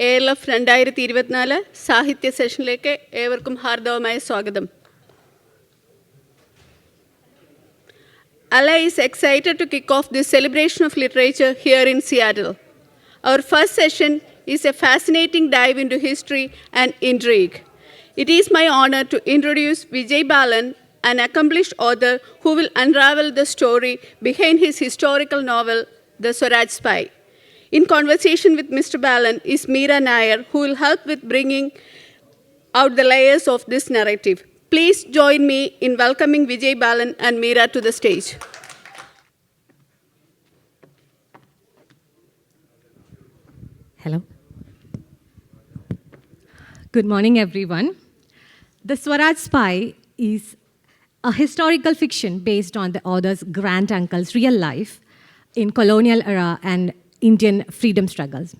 ALF 2024 സാഹിത്യ സെഷനിലേക്ക് ഏവർക്കും ഹാർദവമായ സ്വാഗതം. ALA is excited to kick off this celebration of literature here in Seattle. Our first session is a fascinating dive into history and intrigue. It is my honor to introduce Vijay Balan, an accomplished author who will unravel the story behind his historical novel, The Swaraj Spy. In conversation with Mr. Balan is Meera Nair, who will help with bringing out the layers of this narrative. Please join me in welcoming Vijay Balan and Meera to the stage. Hello. Good morning, everyone. The Swaraj Spy is a historical fiction based on the author's grand-uncle's real life in colonial era and Indian freedom struggles.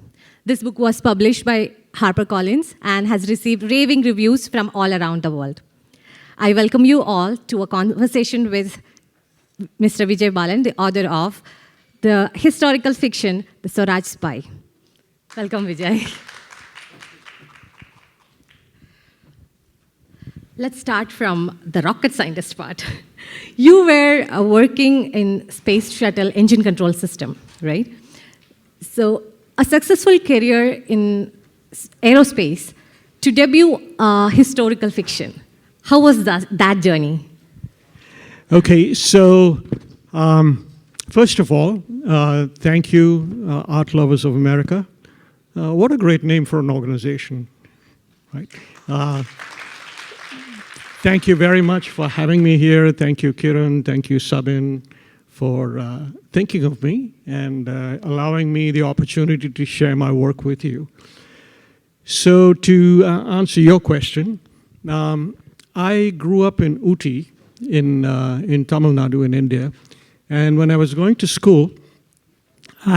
This book was published by HarperCollins and has received raving reviews from all around the world. I welcome you all to a conversation with Mr. Vijay Balan, the author of the historical fiction, The Swaraj Spy. Welcome, Vijay. Let's start from the rocket scientist part. You were working in space shuttle engine control system, right? So a successful career in aerospace to debut historical fiction. How was that journey? Okay, so first of all, thank you, Art Lovers of America. What a great name for an organization, right? Thank you very much for having me here. Thank you, Kiran. Thank you, Sabin, for thinking of me and allowing me the opportunity to share my work with you. So to answer your question, I grew up in Ooty in Tamil Nadu in India. And when I was going to school,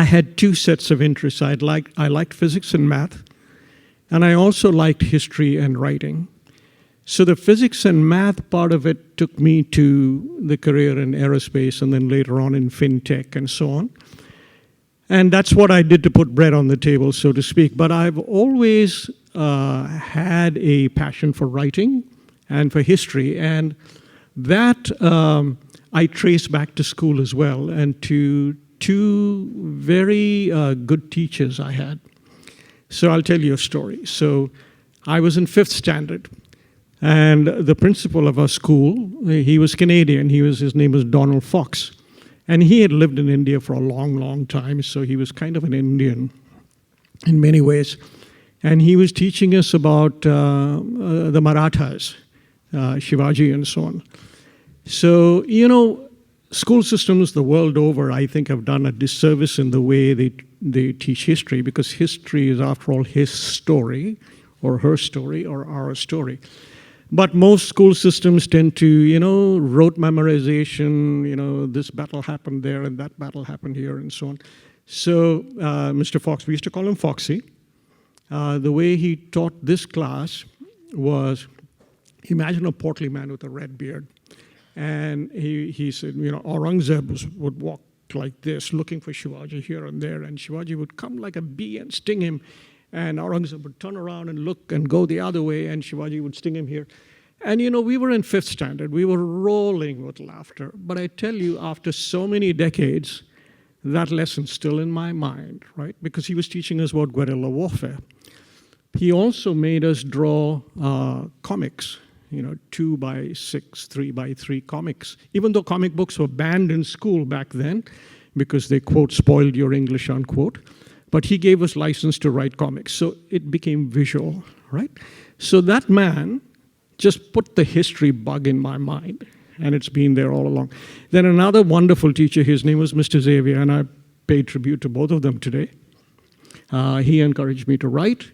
I had two sets of interests. I liked physics and math, and I also liked history and writing. So the physics and math part of it took me to the career in aerospace and then later on in fintech and so on. And that's what I did to put bread on the table, so to speak. But I've always had a passion for writing and for history. And that I trace back to school as well and to two very good teachers I had. So I'll tell you a story. So I was in 5th standard. And the principal of our school, he was Canadian. His name was Donald Fox. And he had lived in India for a long, long time. So he was kind of an Indian in many ways. And he was teaching us about the Marathas, Shivaji and so on. So, you know, school systems the world over, I think, have done a disservice in the way they teach history, because history is, after all, his story or her story or our story. But most school systems tend to, you know, rote memorization, you know, this battle happened there and that battle happened here and so on. So Mr. Fox, we used to call him Foxy. The way he taught this class was, imagine a portly man with a red beard. And he said, you know, Aurangzeb would walk like this, looking for Shivaji here and there, and Shivaji would come like a bee and sting him. And Aurangzeb would turn around and look and go the other way, and Shivaji would sting him here. And, you know, we were in 5th standard. We were rolling with laughter. But I tell you, after so many decades, that lesson's still in my mind, right? Because he was teaching us about guerrilla warfare. He also made us draw comics, you know, 2x6, 3x3 comics. Even though comic books were banned in school back then, because they, quote, spoiled your English, unquote. But he gave us license to write comics. So it became visual, right? So that man just put the history bug in my mind. And it's been there all along. Then another wonderful teacher, his name was Mr. Xavier, and I pay tribute to both of them today. He encouraged me to write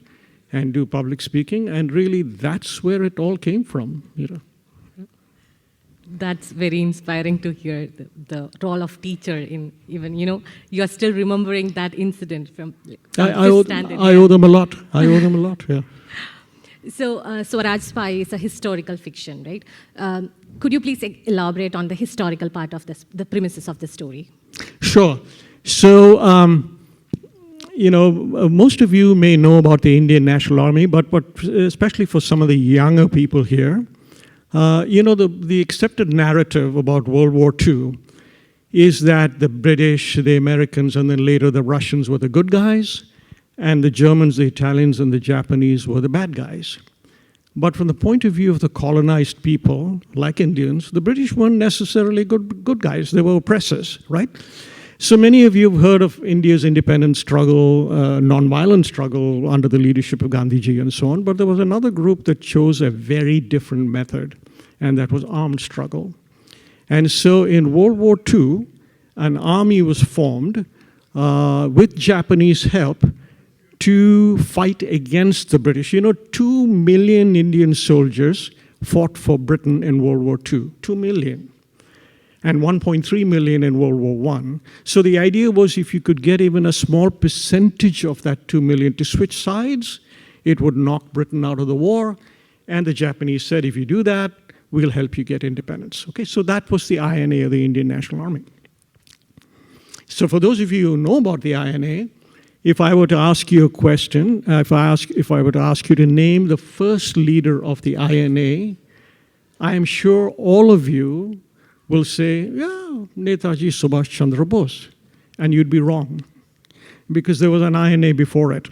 and do public speaking. And really, that's where it all came from, you know. That's very inspiring to hear the role of teacher in even, you know, you're still remembering that incident from I owe them a lot. I owe them a lot, yeah. So Swaraj Spy is a historical fiction, right? Could you please elaborate on the historical part of this, the premises of the story? Sure. So, most of you may know about the Indian National Army, but especially for some of the younger people here, the accepted narrative about World War II is that the British, the Americans, and then later the Russians were the good guys, and the Germans, the Italians, and the Japanese were the bad guys. But from the point of view of the colonized people, like Indians, the British weren't necessarily good guys. They were oppressors, right? So many of you have heard of India's independence struggle, nonviolent struggle under the leadership of Gandhiji and so on, but there was another group that chose a very different method, and that was armed struggle. And so in World War II, an army was formed with Japanese help to fight against the British. 2 million Indian soldiers fought for Britain in World War II, 2 million. And 1.3 million in World War I. So the idea was if you could get even a small percentage of that 2 million to switch sides, it would knock Britain out of the war. And the Japanese said, if you do that, we'll help you get independence. Okay, so that was the INA of the Indian National Army. So for those of you who know about the INA, if I were to ask you a question, if I were to ask you to name the first leader of the INA, I am sure all of you will say, yeah, Netaji Subhash Chandra Bose. And you'd be wrong, because there was an INA before it.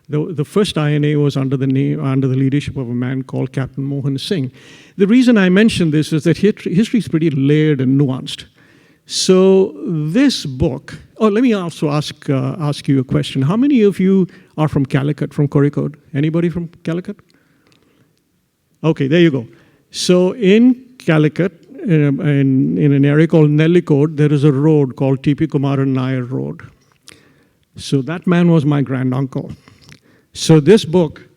The first INA was under the leadership of a man called Captain Mohan Singh. The reason I mention this is that history is pretty layered and nuanced. So this book, let me also ask you a question. How many of you are from Calicut, from Kozhikode? Anybody from Calicut? Okay, there you go. So in Calicut, in an area called Nellikode, there is a road called T.P. Meera Nair Road. So that man was my granduncle. So this book,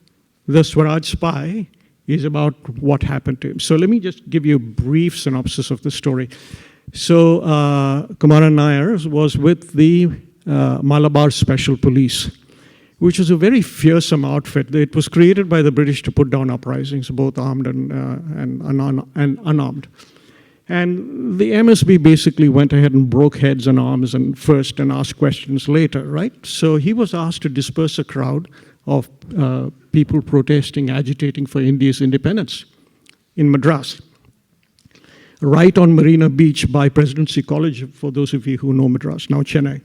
The Swaraj Spy, is about what happened to him. So let me just give you a brief synopsis of the story. So Meera Nair was with the Malabar Special Police, which was a very fearsome outfit. It was created by the British to put down uprisings, both armed and unarmed. And the MSB basically went ahead and broke heads and arms and first and asked questions later, right? So he was asked to disperse a crowd of people protesting, agitating for India's independence in Madras, right on Marina Beach by Presidency College, for those of you who know Madras, now Chennai.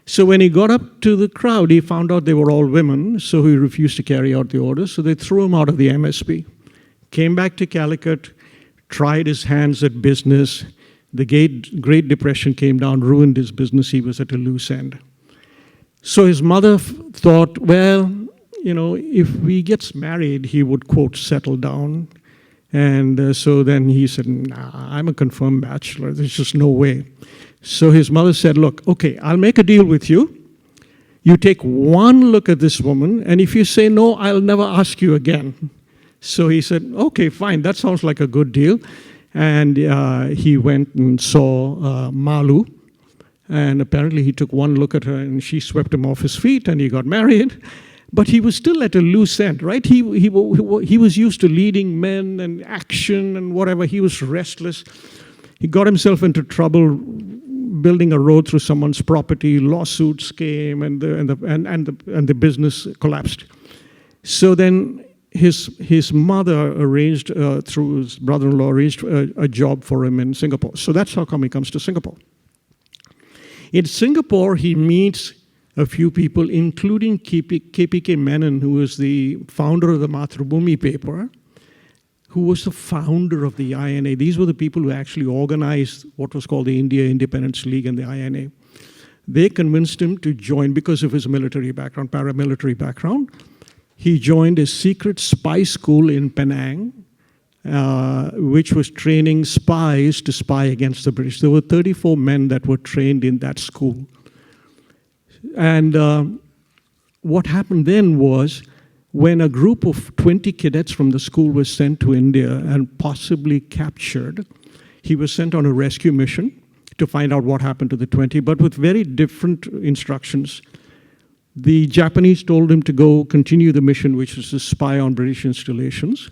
So when he got up to the crowd, he found out they were all women, so he refused to carry out the orders, so they threw him out of the MSB. Came back to Calicut, tried his hands at business. The Great Depression came down, ruined his business. He was at a loose end. So his mother thought, well, if he gets married, he would, quote, settle down. And so then he said, nah, I'm a confirmed bachelor. There's just no way. So his mother said, look, okay, I'll make a deal with you. You take one look at this woman, and if you say no, I'll never ask you again. So he said, okay, fine, that sounds like a good deal. And he went and saw Malu. And apparently he took one look at her and she swept him off his feet and he got married. But he was still at a loose end, right? He was used to leading men and action and whatever. He was restless. He got himself into trouble building a road through someone's property. Lawsuits came and the business collapsed. So then his mother arranged, through his brother-in-law, arranged a job for him in Singapore. So that's how come he comes to Singapore. In Singapore, he meets a few people, including KPK Menon, who was the founder of the Mathrubhumi paper, who was the founder of the INA. These were the people who actually organized what was called the India Independence League and the INA. They convinced him to join because of his military background, paramilitary background. He joined a secret spy school in Penang, which was training spies to spy against the British. There were 34 men that were trained in that school. And what happened then was, when a group of 20 cadets from the school was sent to India and possibly captured, he was sent on a rescue mission to find out what happened to the 20, but with very different instructions. The Japanese told him to go continue the mission, which was to spy on British installations.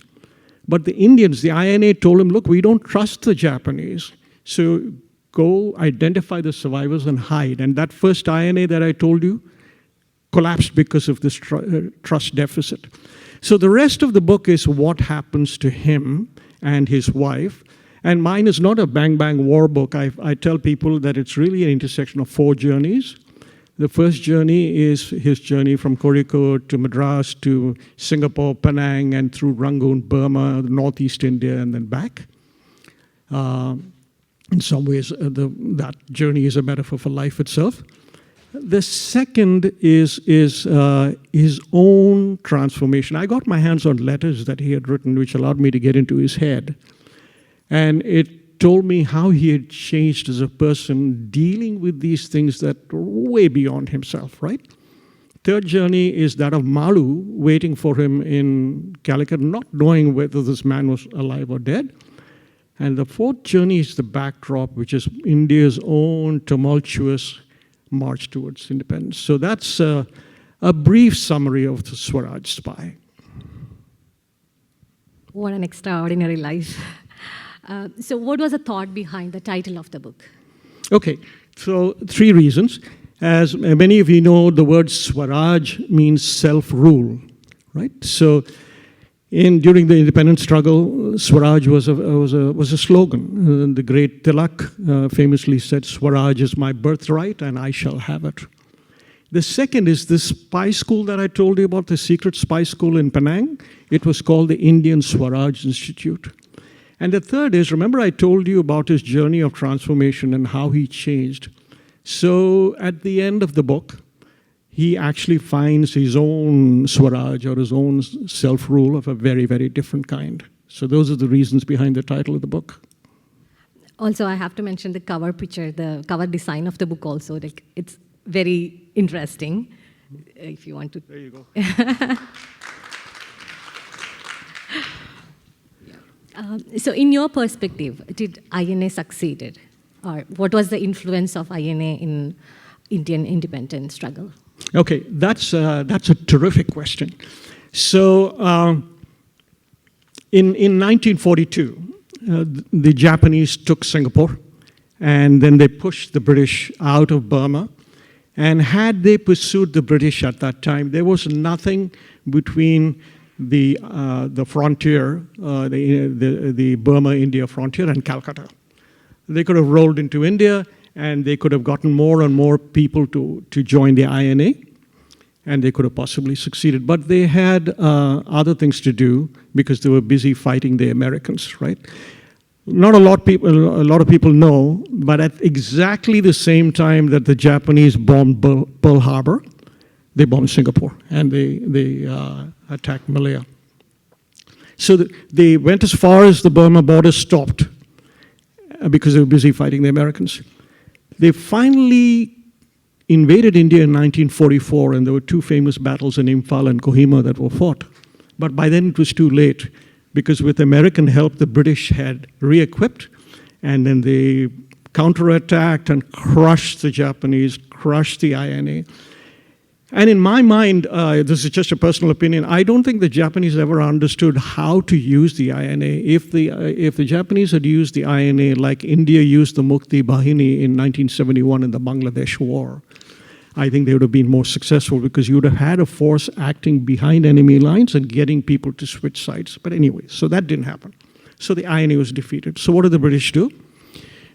But the Indians, the INA, told him, look, we don't trust the Japanese, so go identify the survivors and hide. And that first INA that I told you collapsed because of this trust deficit. So the rest of the book is what happens to him and his wife. And mine is not a bang-bang war book. I tell people that it's really an intersection of 4 journeys. The first journey is his journey from Kozhikode to Madras to Singapore, Penang, and through Rangoon, Burma, Northeast India, and then back. In some ways, that journey is a metaphor for life itself. The second is his own transformation. I got my hands on letters that he had written, which allowed me to get into his head. And it told me how he had changed as a person, dealing with these things that were way beyond himself, right? Third journey is that of Malu, waiting for him in Calicut, not knowing whether this man was alive or dead. And the fourth journey is the backdrop, which is India's own tumultuous march towards independence. So that's a brief summary of the Swaraj Spy. What an extraordinary life. So what was the thought behind the title of the book? Okay, so 3 reasons. As many of you know, the word Swaraj means self-rule, right? So during the independence struggle, Swaraj was a slogan. The great Tilak famously said, "Swaraj is my birthright and I shall have it." The second is this spy school that I told you about, the secret spy school in Penang. It was called the Indian Swaraj Institute. And the third is, remember I told you about his journey of transformation and how he changed. So at the end of the book, he actually finds his own Swaraj or his own self-rule of a very, very different kind. So those are the reasons behind the title of the book. Also, I have to mention the cover picture, the cover design of the book also. Like, it's very interesting, if you want to. There you go. So in your perspective, did INA succeeded? Or what was the influence of INA in Indian independence struggle? Okay, that's a terrific question. So in 1942, the Japanese took Singapore, and then they pushed the British out of Burma. And had they pursued the British at that time, there was nothing between the frontier, the Burma-India frontier, and Calcutta. They could have rolled into India, and they could have gotten more and more people to join the INA, and they could have possibly succeeded. But they had other things to do because they were busy fighting the Americans, right? Not a lot of people know, but at exactly the same time that the Japanese bombed Pearl Harbor, they bombed Singapore, and they attacked Malaya. So they went as far as the Burma border stopped because they were busy fighting the Americans. They finally invaded India in 1944, and there were 2 famous battles in Imphal and Kohima that were fought. But by then it was too late, because with American help, the British had re-equipped, and then they counterattacked and crushed the Japanese, crushed the INA. And in my mind, this is just a personal opinion, I don't think the Japanese ever understood how to use the INA. If the Japanese had used the INA like India used the Mukti Bahini in 1971 in the Bangladesh War, I think they would have been more successful, because you would have had a force acting behind enemy lines and getting people to switch sides. But anyway, so that didn't happen. So the INA was defeated. So what did the British do?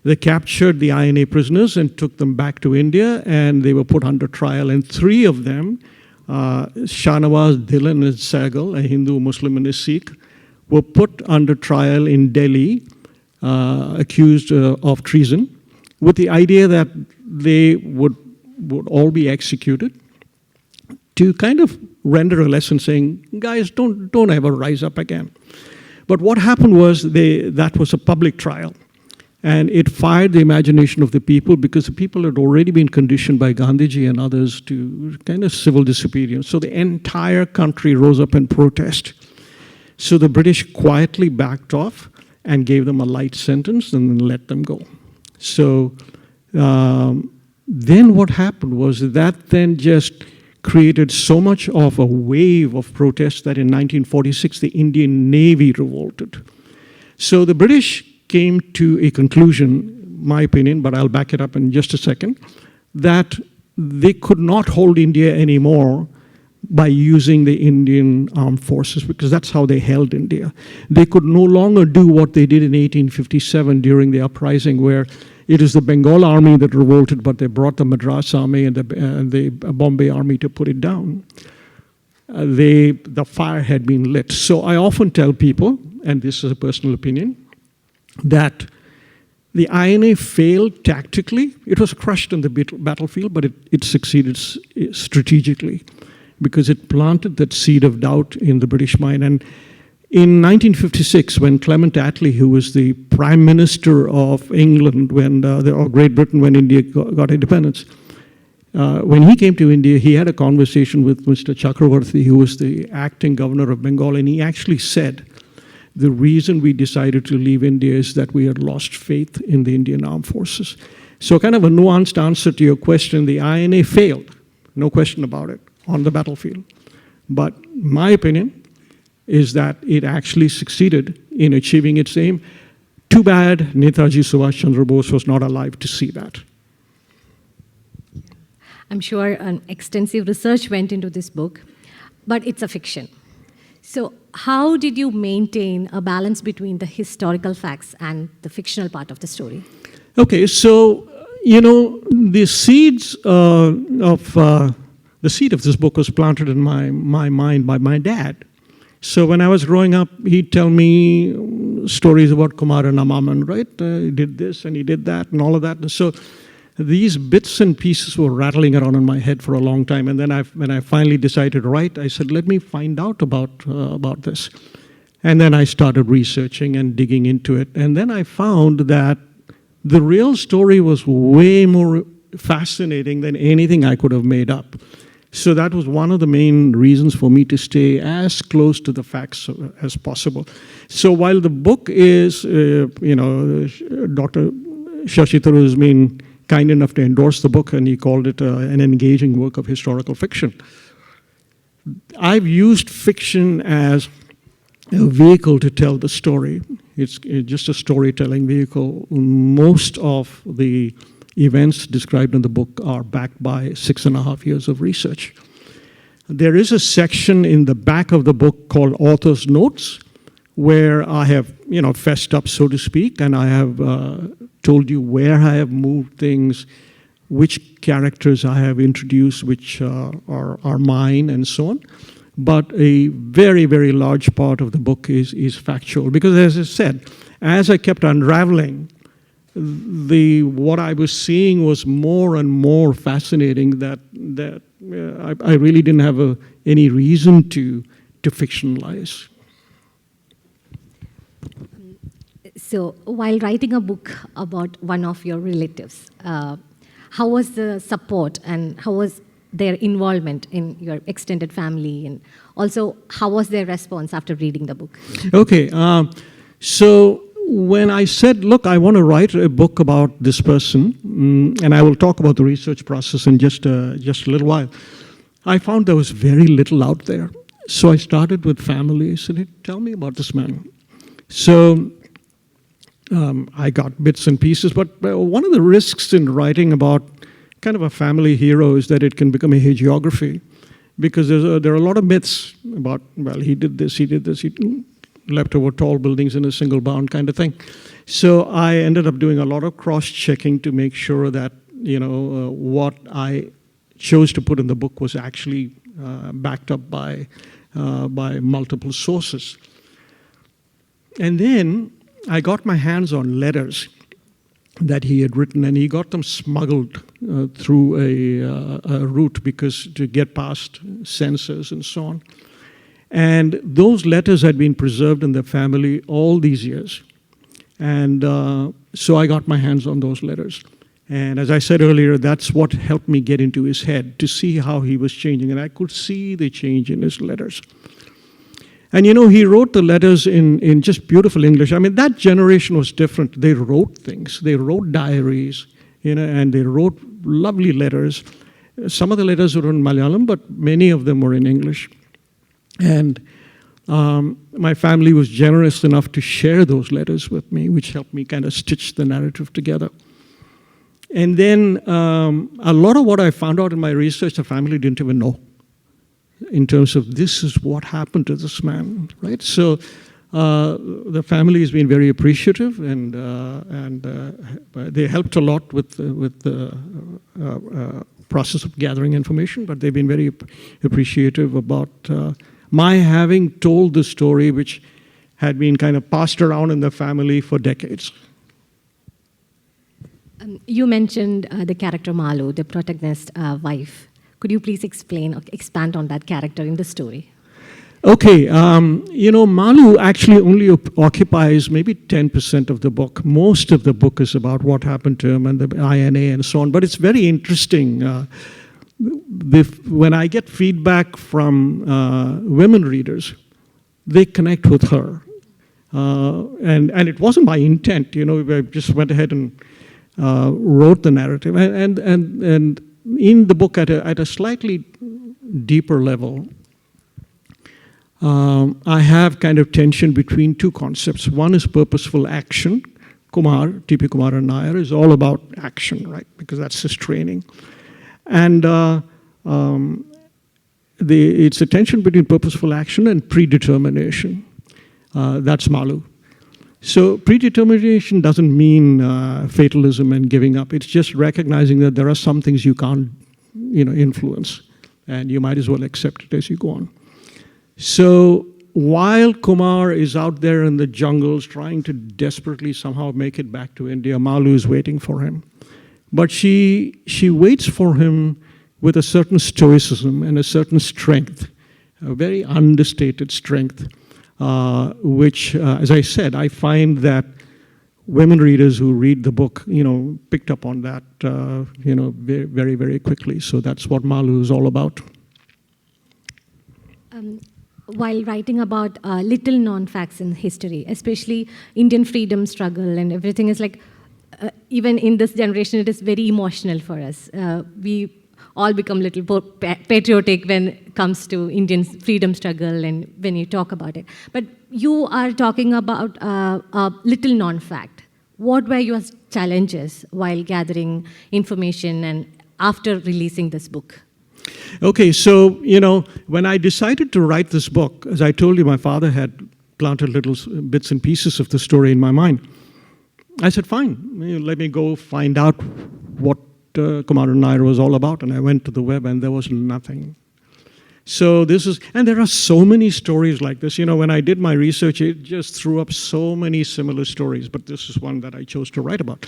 They captured the INA prisoners and took them back to India, and they were put under trial. And 3 of them, Shahnawaz, Dhillon, and Sehgal, a Hindu, Muslim, and a Sikh, were put under trial in Delhi, accused of treason, with the idea that they would all be executed, to kind of render a lesson saying, guys, don't ever rise up again. But what happened was that was a public trial. And it fired the imagination of the people, because the people had already been conditioned by Gandhiji and others to kind of civil disobedience. So the entire country rose up in protest. So the British quietly backed off and gave them a light sentence and then let them go. So then what happened was that then just created so much of a wave of protest that in 1946 the Indian Navy revolted. So the British came to a conclusion, my opinion, but I'll back it up in just a second, that they could not hold India anymore by using the Indian armed forces, because that's how they held India. They could no longer do what they did in 1857 during the uprising, where it is the Bengal army that revolted, but they brought the Madras army and the Bombay army to put it down. The fire had been lit. So I often tell people, and this is a personal opinion, that the INA failed tactically. It was crushed on the battlefield, but it succeeded strategically, because it planted that seed of doubt in the British mind. And in 1956, when Clement Attlee, who was the Prime Minister of England or Great Britain when India got independence, when he came to India, he had a conversation with Mr. Chakravarti, who was the acting governor of Bengal, and he actually said, the reason we decided to leave India is that we had lost faith in the Indian armed forces. So kind of a nuanced answer to your question, the INA failed, no question about it, on the battlefield. But my opinion is that it actually succeeded in achieving its aim. Too bad Netaji Subhash Chandra Bose was not alive to see that. I'm sure an extensive research went into this book, but it's a fiction. So how did you maintain a balance between the historical facts and the fictional part of the story? Okay, so, the seeds the seed of this book was planted in my mind by my dad. So when I was growing up, he'd tell me stories about Kumar and Amaman, right? He did this and he did that and all of that. And so these bits and pieces were rattling around in my head for a long time. And then when I finally decided to write, I said, let me find out about this. And then I started researching and digging into it. And then I found that the real story was way more fascinating than anything I could have made up. So that was one of the main reasons for me to stay as close to the facts as possible. So while the book is, Dr. Shashi Tharoor has been kind enough to endorse the book, and he called it an engaging work of historical fiction, I've used fiction as a vehicle to tell the story. It's just a storytelling vehicle. Most of the events described in the book are backed by 6.5 years of research. There is a section in the back of the book called Author's Notes, where I have, fessed up, so to speak, and I have told you where I have moved things, which characters I have introduced, which are mine, and so on. But a very, very large part of the book is factual, because as I said, as I kept unraveling, what I was seeing was more and more fascinating that I really didn't have any reason to fictionalize. So while writing a book about one of your relatives, how was the support and how was their involvement in your extended family, and also how was their response after reading the book? Okay, so when I said, look, I want to write a book about this person, and I will talk about the research process in just a little while, I found there was very little out there. So I started with family. I said, hey, tell me about this man. So I got bits and pieces, but one of the risks in writing about kind of a family hero is that it can become a hagiography, because there are a lot of myths about, well, he did this, he leapt over tall buildings in a single bound kind of thing. So I ended up doing a lot of cross-checking to make sure that, what I chose to put in the book was actually backed up by multiple sources. And then I got my hands on letters that he had written, and he got them smuggled through a route to get past censors and so on. And those letters had been preserved in the family all these years. And so I got my hands on those letters. And as I said earlier, that's what helped me get into his head, to see how he was changing. And I could see the change in his letters. And he wrote the letters in just beautiful English. I mean, that generation was different. They wrote things. They wrote diaries, and they wrote lovely letters. Some of the letters were in Malayalam, but many of them were in English. And my family was generous enough to share those letters with me, which helped me kind of stitch the narrative together. And then a lot of what I found out in my research, the family didn't even know, in terms of this is what happened to this man, right? So the family has been very appreciative, and they helped a lot with the process of gathering information, but they've been very appreciative about my having told the story, which had been kind of passed around in the family for decades. You mentioned the character Malu, the protagonist's wife. Could you please explain or expand on that character in the story? Okay, Malu actually only occupies maybe 10% of the book. Most of the book is about what happened to him and the INA and so on. But it's very interesting. When I get feedback from women readers, they connect with her. And it wasn't my intent, I just went ahead and wrote the narrative. And in the book, at a slightly deeper level, I have kind of tension between two concepts. One is purposeful action. T.P. Kumar Nair is all about action, right? Because that's his training. And it's a tension between purposeful action and predetermination. That's Malu. So predetermination doesn't mean fatalism and giving up. It's just recognizing that there are some things you can't, influence, and you might as well accept it as you go on. So while Kumar is out there in the jungles trying to desperately somehow make it back to India, Malu is waiting for him. But she waits for him with a certain stoicism and a certain strength, a very understated strength, which, as I said, I find that women readers who read the book, picked up on that, very, very quickly. So that's what Malu is all about. While writing about little known facts in history, especially Indian freedom struggle and everything, is like, even in this generation, it is very emotional for us. We all become a little more patriotic when it comes to Indian freedom struggle and when you talk about it. But you are talking about a little known fact. What were your challenges while gathering information and after releasing this book? Okay, so, when I decided to write this book, as I told you, my father had planted little bits and pieces of the story in my mind. I said, fine, let me go find out what Commander Nair was all about. And I went to the web and there was nothing. So and there are so many stories like this. When I did my research, it just threw up so many similar stories, but this is one that I chose to write about.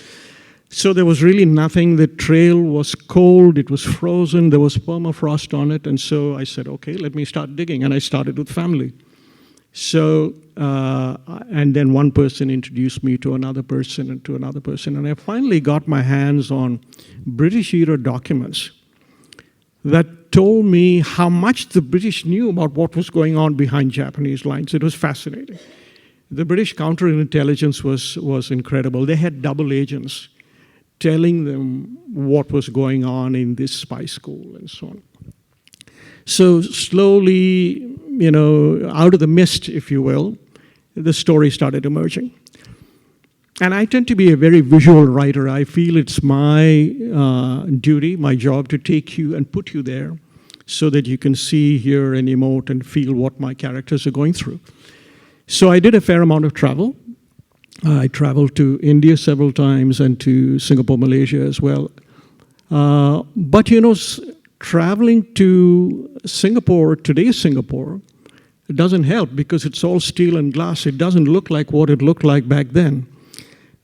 So there was really nothing. The trail was cold, it was frozen, there was permafrost on it, and so I said, okay, let me start digging, and I started with family. So, and then one person introduced me to another person and to another person, and I finally got my hands on British-era documents that told me how much the British knew about what was going on behind Japanese lines. It was fascinating. The British counterintelligence was incredible. They had double agents telling them what was going on in this spy school and so on. So slowly, out of the mist, if you will, the story started emerging. And I tend to be a very visual writer. I feel it's my duty, my job, to take you and put you there so that you can see, hear, and emote and feel what my characters are going through. So I did a fair amount of travel. I traveled to India several times and to Singapore, Malaysia as well. But traveling to Singapore, today's Singapore, it doesn't help because it's all steel and glass. It doesn't look like what it looked like back then.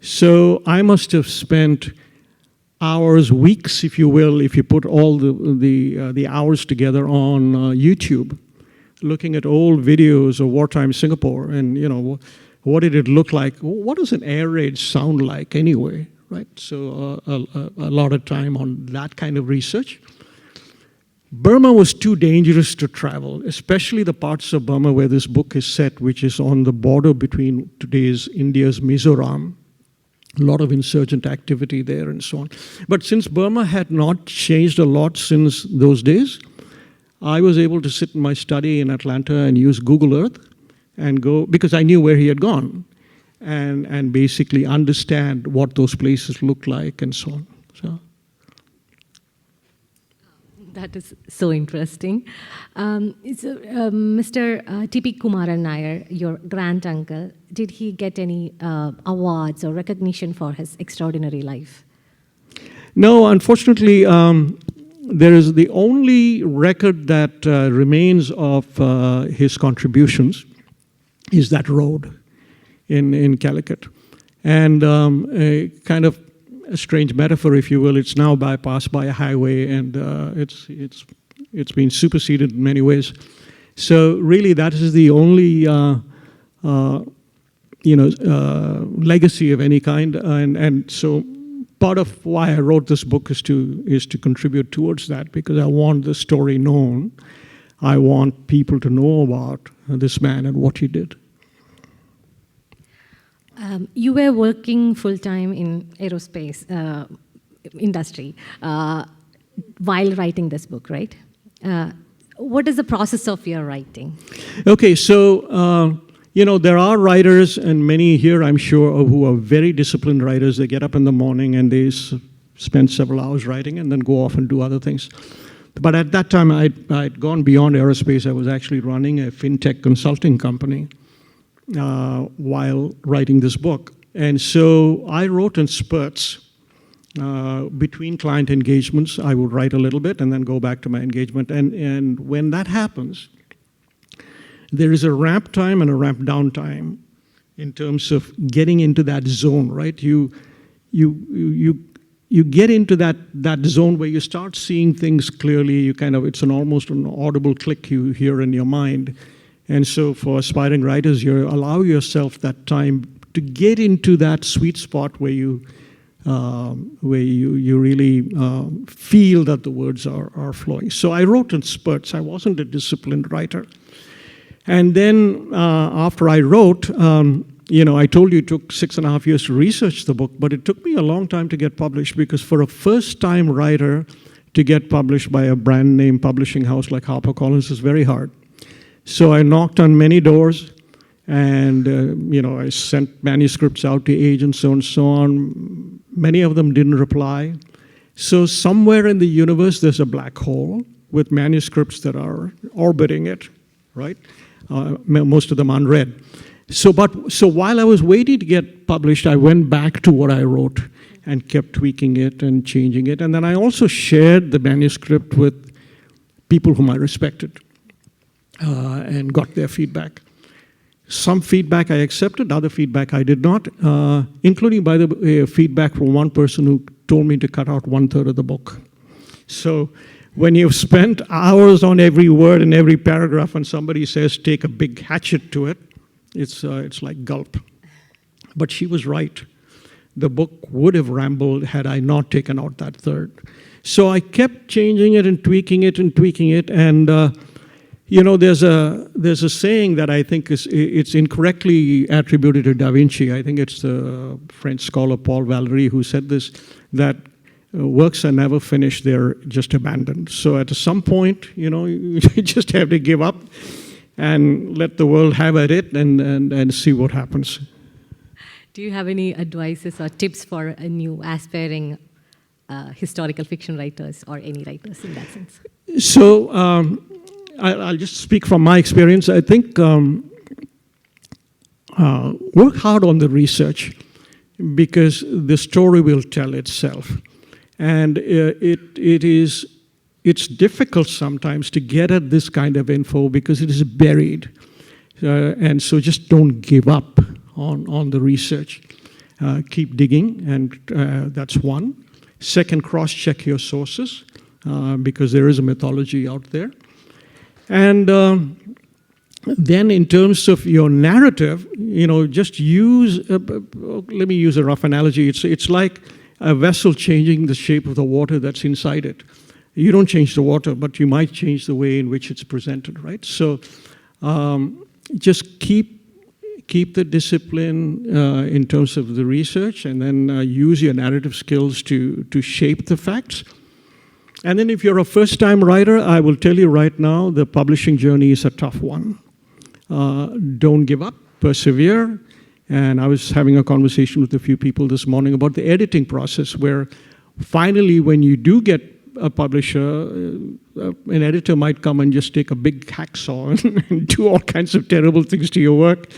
So I must have spent hours, weeks, if you will, if you put all the hours together on YouTube, looking at old videos of wartime Singapore and, what did it look like? What does an air raid sound like anyway, right? So a lot of time on that kind of research. Burma was too dangerous to travel, especially the parts of Burma where this book is set, which is on the border between today's India's Mizoram. A lot of insurgent activity there and so on. But since Burma had not changed a lot since those days, I was able to sit in my study in Atlanta and use Google Earth and go, because I knew where he had gone, and basically understand what those places looked like and so on. So That is so interesting. Mr. T.P. Kumaran Nair, your grand-uncle, did he get any awards or recognition for his extraordinary life? No, unfortunately, there is the only record that remains of his contributions is that road in Calicut. And a kind of a strange metaphor, if you will, it's now bypassed by a highway, and it's been superseded in many ways. So really, that is the only legacy of any kind, and so part of why I wrote this book is to contribute towards that, because I want the story known. I want people to know about this man and what he did. You were working full-time in aerospace industry while writing this book, right? What is the process of your writing? Okay, so there are writers, and many here, I'm sure, who are very disciplined writers. They get up in the morning and they spend several hours writing and then go off and do other things. But at that time, I'd gone beyond aerospace. I was actually running a fintech consulting company while writing this book. And so I wrote in spurts. Between client engagements, I would write a little bit and then go back to my engagement. And when that happens, there is a ramp time and a ramp down time in terms of getting into that zone, right? You get into that zone where you start seeing things clearly. It's almost an audible click you hear in your mind. And so for aspiring writers, you allow yourself that time to get into that sweet spot where you really feel that the words are flowing. So I wrote in spurts. I wasn't a disciplined writer. And then after I wrote, I told you it took 6.5 years to research the book, but it took me a long time to get published, because for a first-time writer to get published by a brand name publishing house like HarperCollins is very hard. So I knocked on many doors, and I sent manuscripts out to agents and so on. Many of them didn't reply. So somewhere in the universe, there's a black hole with manuscripts that are orbiting it, right? Most of them unread. So while I was waiting to get published, I went back to what I wrote and kept tweaking it and changing it. And then I also shared the manuscript with people whom I respected and got their feedback. Some feedback I accepted, other feedback I did not, including, by the way, feedback from one person who told me to cut out 1/3 of the book. So when you've spent hours on every word and every paragraph and somebody says, take a big hatchet to it, it's like gulp. But she was right. The book would have rambled had I not taken out that third. So I kept changing it and tweaking it and tweaking it. And, there's a saying that I think it's incorrectly attributed to Da Vinci. I think it's the French scholar Paul Valéry who said this, that works are never finished, they're just abandoned. So at some point, you just have to give up and let the world have at it and see what happens. Do you have any advices or tips for a new aspiring historical fiction writers or any writers in that sense? So I'll just speak from my experience. I think work hard on the research, because the story will tell itself. And it's difficult sometimes to get at this kind of info because it is buried. And so just don't give up on the research. Keep digging, and that's one. Second, cross-check your sources, because there is a mythology out there. And then in terms of your narrative, just use, let me use a rough analogy. It's like a vessel changing the shape of the water that's inside it. You don't change the water, but you might change the way in which it's presented, right? So just keep the discipline in terms of the research, and then use your narrative skills to shape the facts. And then if you're a first-time writer, I will tell you right now, the publishing journey is a tough one. Don't give up, persevere. And I was having a conversation with a few people this morning about the editing process, where finally when you do get a publisher, an editor might come and just take a big hacksaw and do all kinds of terrible things to your work.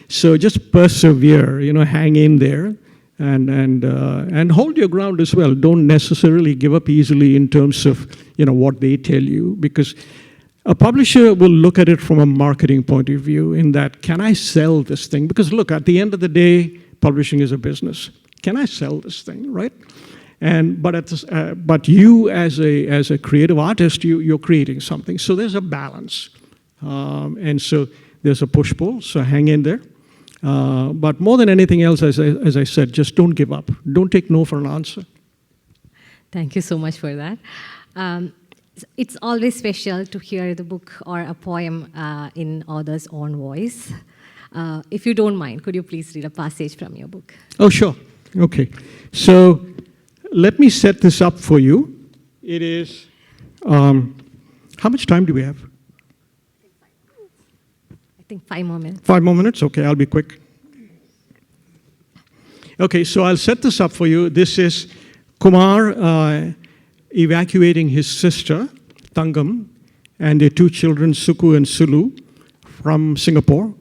So just persevere, hang in there, and hold your ground as well. Don't necessarily give up easily in terms of what they tell you, because a publisher will look at it from a marketing point of view in that, can I sell this thing? Because look, at the end of the day, publishing is a business. Can I sell this thing, right? But you as a creative artist, you're creating something. So there's a balance. And so there's a push-pull, so hang in there. But more than anything else, as I said, just don't give up. Don't take no for an answer. Thank you so much for that. It's always special to hear the book or a poem in author's own voice. If you don't mind, could you please read a passage from your book? Oh, sure. Okay. So let me set this up for you. It is, how much time do we have? I think 5 more minutes. 5 more minutes? Okay, I'll be quick. Okay, so I'll set this up for you. This is Kumar evacuating his sister, Tangam, and their 2 children, Suku and Sulu, from Singapore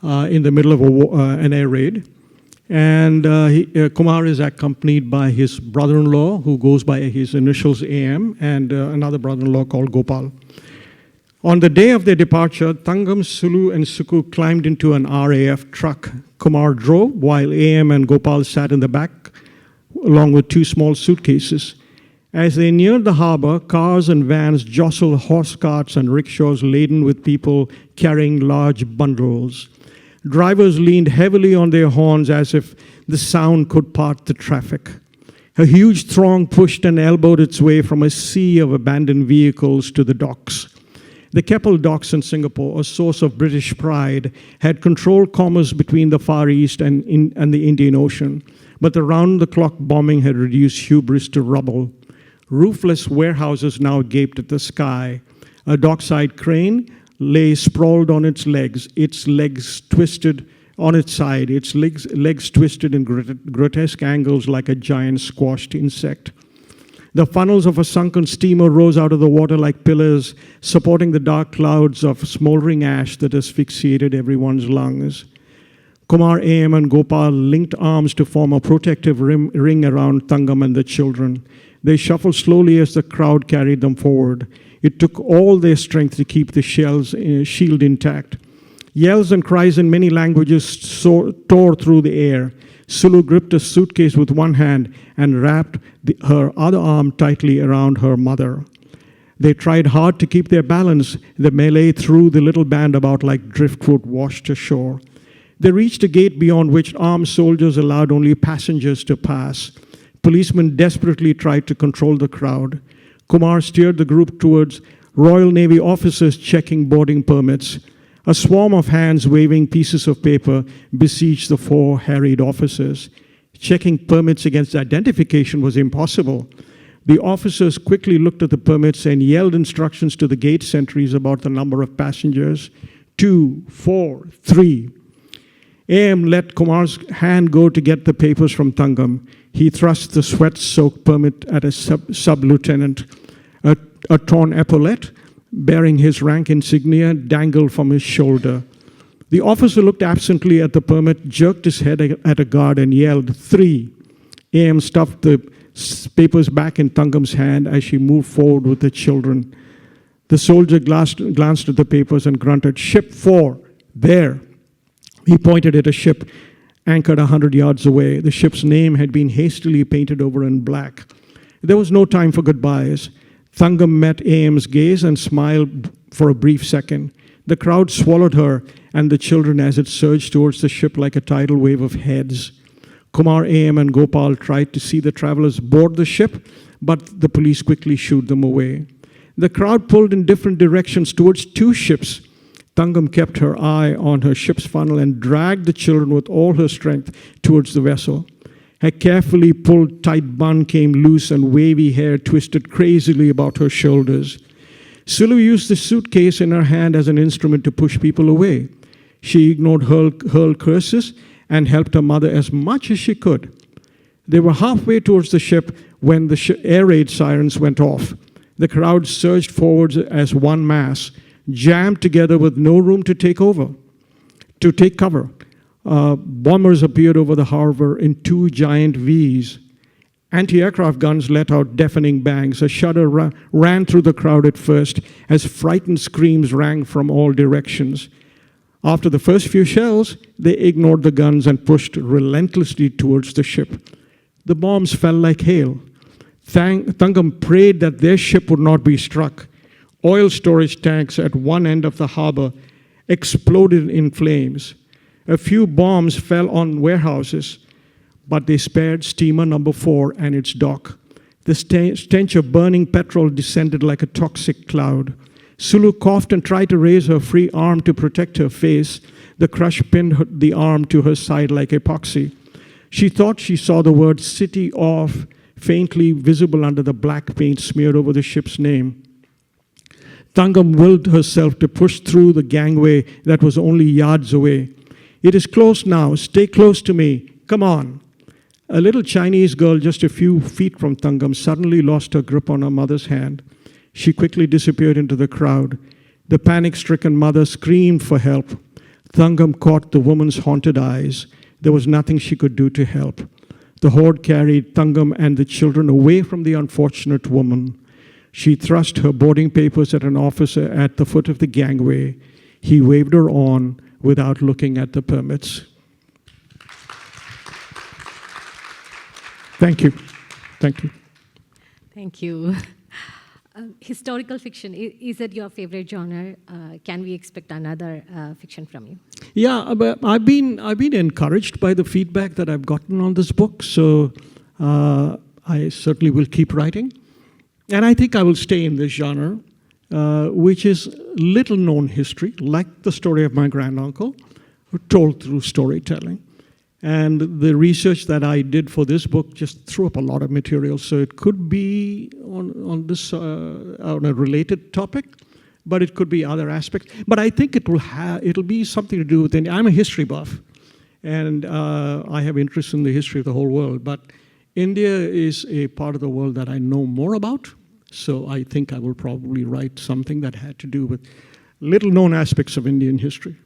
in the middle of an air raid. And Kumar is accompanied by his brother-in-law, who goes by his initials AM, and another brother-in-law called Gopal. On the day of their departure, Tangam, Sulu, and Suku climbed into an RAF truck. Kumar drove, while AM and Gopal sat in the back, along with 2 small suitcases. As they neared the harbor, cars and vans jostled horse carts and rickshaws laden with people carrying large bundles. Drivers leaned heavily on their horns as if the sound could part the traffic. A huge throng pushed and elbowed its way from a sea of abandoned vehicles to the docks. The Keppel docks in Singapore, a source of British pride, had controlled commerce between the Far East and the Indian Ocean, but the round-the-clock bombing had reduced hubris to rubble. Roofless warehouses now gaped at the sky. A dockside crane lay sprawled on its legs twisted on its side, its legs twisted in grotesque angles like a giant squashed insect. The funnels of a sunken steamer rose out of the water like pillars, supporting the dark clouds of smoldering ash that asphyxiated everyone's lungs. Kumar, AM, and Gopal linked arms to form a protective ring around Tangam and the children. They shuffled slowly as the crowd carried them forward. It took all their strength to keep the shield intact. Yells and cries in many languages tore through the air. Sulu gripped a suitcase with one hand and wrapped her other arm tightly around her mother. They tried hard to keep their balance. The melee threw the little band about like driftwood washed ashore. They reached a gate beyond which armed soldiers allowed only passengers to pass. Policemen desperately tried to control the crowd. Kumar steered the group towards Royal Navy officers checking boarding permits. A swarm of hands waving pieces of paper besieged the 4 harried officers. Checking permits against identification was impossible. The officers quickly looked at the permits and yelled instructions to the gate sentries about the number of passengers. 2, 4, 3. AM let Kumar's hand go to get the papers from Tangam. He thrust the sweat-soaked permit at a sub-lieutenant. A torn epaulette, bearing his rank insignia, dangled from his shoulder. The officer looked absently at the permit, jerked his head at a guard, and yelled, 3. AM stuffed the papers back in Tangam's hand as she moved forward with the children. The soldier glanced at the papers and grunted, Ship 4, there. He pointed at a ship anchored 100 yards away. The ship's name had been hastily painted over in black. There was no time for goodbyes. Tangam met AM's gaze and smiled for a brief second. The crowd swallowed her and the children as it surged towards the ship like a tidal wave of heads. Kumar, AM, and Gopal tried to see the travelers board the ship, but the police quickly shooed them away. The crowd pulled in different directions towards 2 ships. Tangam kept her eye on her ship's funnel and dragged the children with all her strength towards the vessel. Her carefully pulled tight bun came loose and wavy hair twisted crazily about her shoulders. Sulu used the suitcase in her hand as an instrument to push people away. She ignored hurled curses and helped her mother as much as she could. They were halfway towards the ship when the air raid sirens went off. The crowd surged forwards as one mass, jammed together with no room to take cover. Bombers appeared over the harbor in two giant Vs. Anti-aircraft guns let out deafening bangs. A shudder ran through the crowd at first as frightened screams rang from all directions. After the first few shells, they ignored the guns and pushed relentlessly towards the ship. The bombs fell like hail. Thangam prayed that their ship would not be struck. Oil storage tanks at one end of the harbor exploded in flames. A few bombs fell on warehouses, but they spared steamer number 4 and its dock. The stench of burning petrol descended like a toxic cloud. Sulu coughed and tried to raise her free arm to protect her face. The crush pinned the arm to her side like epoxy. She thought she saw the word City Off faintly visible under the black paint smeared over the ship's name. Thangam willed herself to push through the gangway that was only yards away. It is close now. Stay close to me. Come on. A little Chinese girl just a few feet from Thangam suddenly lost her grip on her mother's hand. She quickly disappeared into the crowd. The panic-stricken mother screamed for help. Thangam caught the woman's haunted eyes. There was nothing she could do to help. The horde carried Thangam and the children away from the unfortunate woman. She thrust her boarding papers at an officer at the foot of the gangway. He waved her on without looking at the permits. Thank you. Thank you. Thank you. Historical fiction, is it your favorite genre? Can we expect another fiction from you? Yeah, but I've been encouraged by the feedback that I've gotten on this book, so I certainly will keep writing. And I think I will stay in this genre, which is little-known history, like the story of my granduncle, told through storytelling. And the research that I did for this book just threw up a lot of material, so it could be on a related topic, but it could be other aspects. But I think it'll be something to do with. I'm a history buff, and I have interest in the history of the whole world. But India is a part of the world that I know more about, so I think I will probably write something that had to do with little-known aspects of Indian history.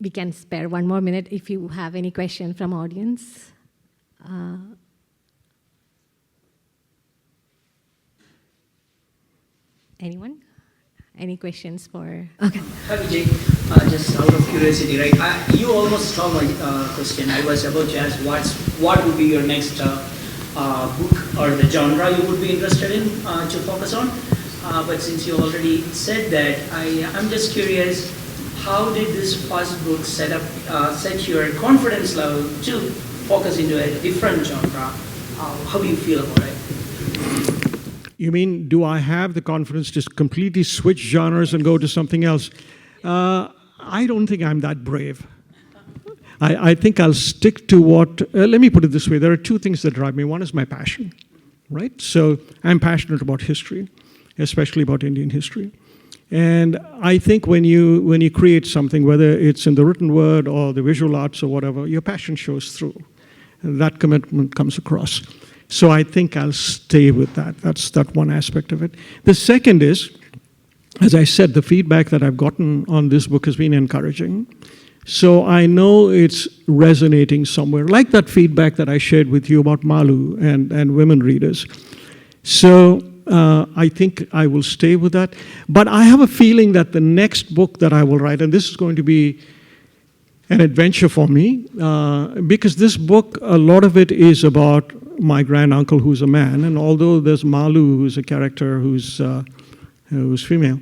We can spare one more minute if you have any question from audience. Anyone? Any questions for? Okay. Hi Vijay, just out of curiosity, right? You almost stole my question. I was about to ask what would be your next book or the genre you would be interested in to focus on. But since you already said that, I'm just curious, how did this first book set your confidence level to focus into a different genre? How do you feel about it? You mean, do I have the confidence to completely switch genres and go to something else? I don't think I'm that brave. I think I'll stick to what, let me put it this way, there are two things that drive me. One is my passion, right? So I'm passionate about history, especially about Indian history. And I think when you create something, whether it's in the written word or the visual arts or whatever, your passion shows through. And that commitment comes across. So I think I'll stay with that. That's that one aspect of it. The second is, as I said, the feedback that I've gotten on this book has been encouraging. So I know it's resonating somewhere, like that feedback that I shared with you about Malu and women readers. So I think I will stay with that. But I have a feeling that the next book that I will write, and this is going to be an adventure for me, because this book, a lot of it is about my granduncle who's a man, and although there's Malu who's a character who's female,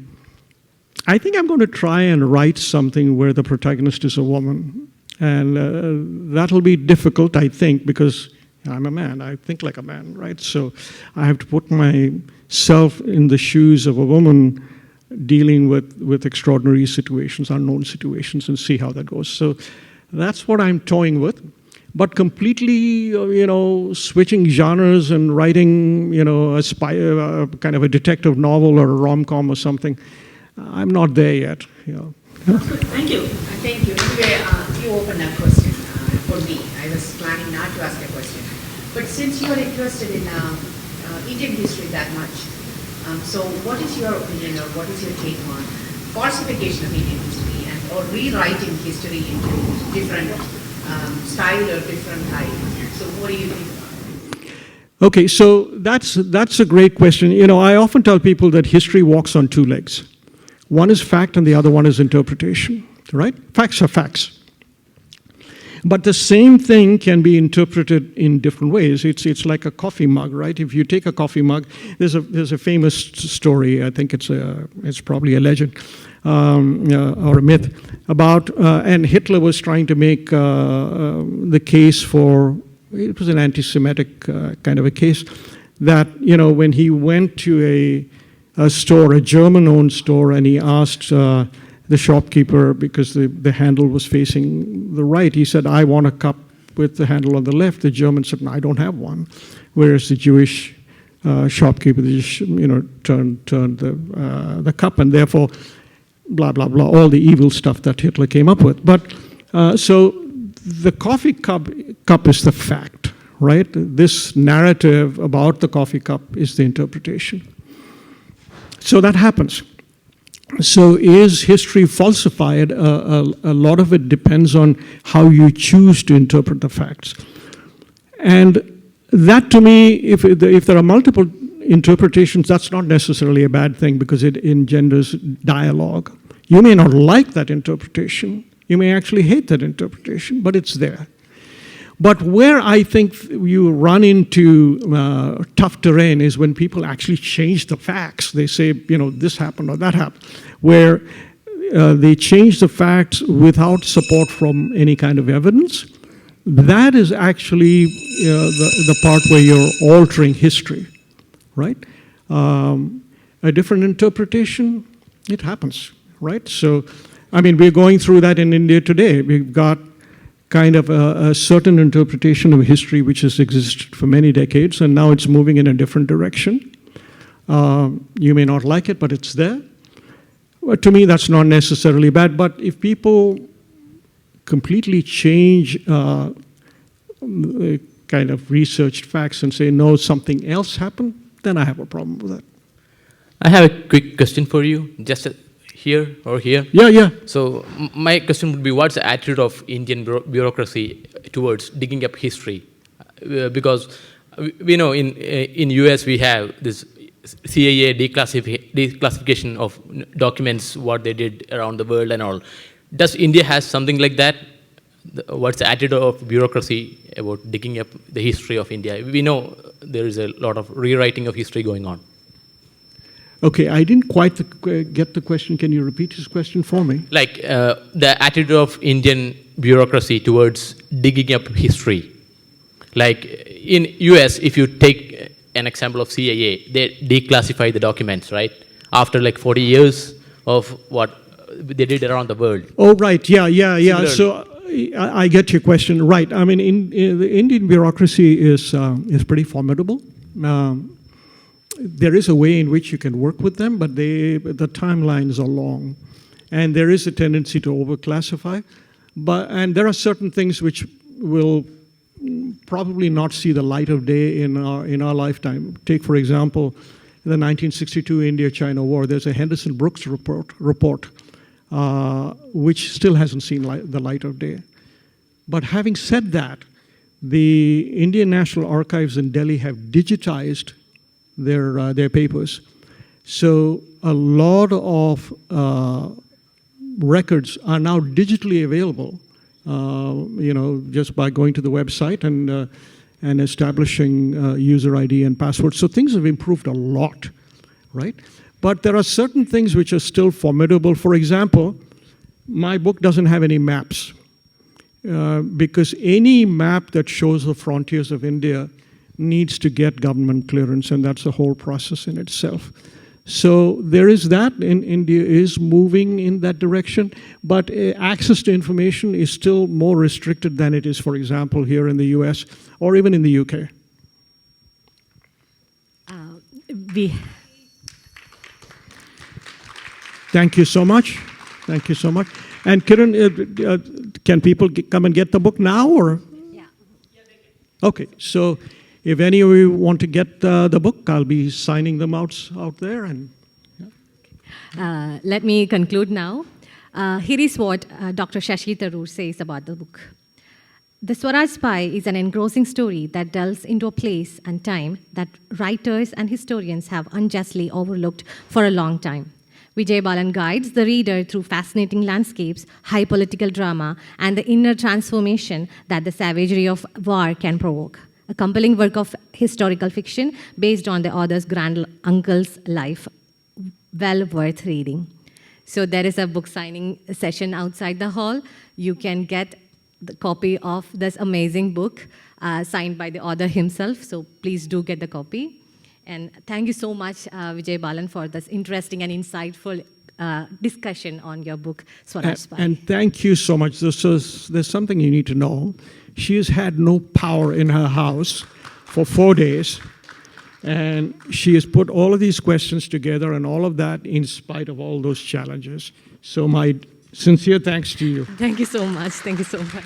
I think I'm going to try and write something where the protagonist is a woman. And that'll be difficult, I think, because I'm a man. I think like a man, right? So I have to put myself in the shoes of a woman dealing with extraordinary situations, unknown situations, and see how that goes. So that's what I'm toying with. But completely, switching genres and writing, a spy, kind of a detective novel or a rom-com or something, I'm not there yet. Thank you. Thank you. Anyway, you opened a question for me. I was planning not to ask a question. But since you are interested in Indian history that much, so what is your opinion or what is your take on falsification of Indian history and or rewriting history into different style or different type? So what do you think about it? Okay, so that's a great question. You know, I often tell people that history walks on two legs. One is fact and the other one is interpretation, right? Facts are facts. But the same thing can be interpreted in different ways. It's like a coffee mug, right? If you take a coffee mug, there's a famous story. I think it's probably a legend or a myth about, and Hitler was trying to make the case for, it was an anti-Semitic kind of a case, that, you know, when he went to a store, a German-owned store, and he asked the shopkeeper, because the handle was facing the right, he said, "I want a cup with the handle on the left." The German said, "No, I don't have one." Whereas the Jewish shopkeeper, you know, turned the cup, and therefore, blah, blah, blah, all the evil stuff that Hitler came up with. But so the coffee cup is the fact, right? This narrative about the coffee cup is the interpretation. So that happens. So is history falsified? A lot of it depends on how you choose to interpret the facts. And that, to me, if there are multiple interpretations, that's not necessarily a bad thing because it engenders dialogue. You may not like that interpretation. You may actually hate that interpretation, but it's there. But where I think you run into tough terrain is when people actually change the facts. They say, you know, this happened or that happened, where they change the facts without support from any kind of evidence. That is actually the part where you're altering history, right? A different interpretation, it happens, right? So, I mean, we're going through that in India today. We've got kind of a certain interpretation of history which has existed for many decades, and now it's moving in a different direction. You may not like it, but it's there. But to me, that's not necessarily bad. But if people completely change kind of researched facts and say, no, something else happened, then I have a problem with that. I have a quick question for you, just here or here. Yeah. So my question would be, what's the attitude of Indian bureaucracy towards digging up history? Because we know in US we have this CIA declassification of documents, what they did around the world and all. Does India has something like that? What's the attitude of bureaucracy about digging up the history of India? We know there is a lot of rewriting of history going on. Okay, I didn't quite get the question. Can you repeat his question for me? Like the attitude of Indian bureaucracy towards digging up history. Like in US, if you take an example of CIA, they declassify the documents, right? After like 40 years of what they did around the world. Oh, right, yeah. Similarly. So I get your question, right. I mean, the Indian bureaucracy is pretty formidable. There is a way in which you can work with them, but the timelines are long. And there is a tendency to overclassify. And there are certain things which will probably not see the light of day in our lifetime. Take, for example, the 1962 India-China War. There's a Henderson-Brooks report which still hasn't seen the light of day. But having said that, the Indian National Archives in Delhi have digitized their papers. So a lot of records are now digitally available, just by going to the website and establishing user ID and password. So things have improved a lot, right? But there are certain things which are still formidable. For example, my book doesn't have any maps because any map that shows the frontiers of India needs to get government clearance, and that's a whole process in itself. So there is that, and India is moving in that direction, but access to information is still more restricted than it is, for example, here in the US or even in the UK. Thank you so much. Thank you so much. And Kiran, can people come and get the book now, or? Yeah. Okay, so if any of you want to get the book, I'll be signing them out there. And Let me conclude now. Here is what Dr. Shashi Tharoor says about the book. The Swaraj Spy is an engrossing story that delves into a place and time that writers and historians have unjustly overlooked for a long time. Vijay Balan guides the reader through fascinating landscapes, high political drama, and the inner transformation that the savagery of war can provoke. A compelling work of historical fiction based on the author's grand-uncle's life, well worth reading. So there is a book signing session outside the hall. You can get the copy of this amazing book signed by the author himself. So please do get the copy. And thank you so much, Vijay Balan, for this interesting and insightful discussion on your book, Swaraj Spy. And thank you so much. There's something you need to know. She has had no power in her house for 4 days. And she has put all of these questions together and all of that in spite of all those challenges. So my sincere thanks to you. Thank you so much. Thank you so much.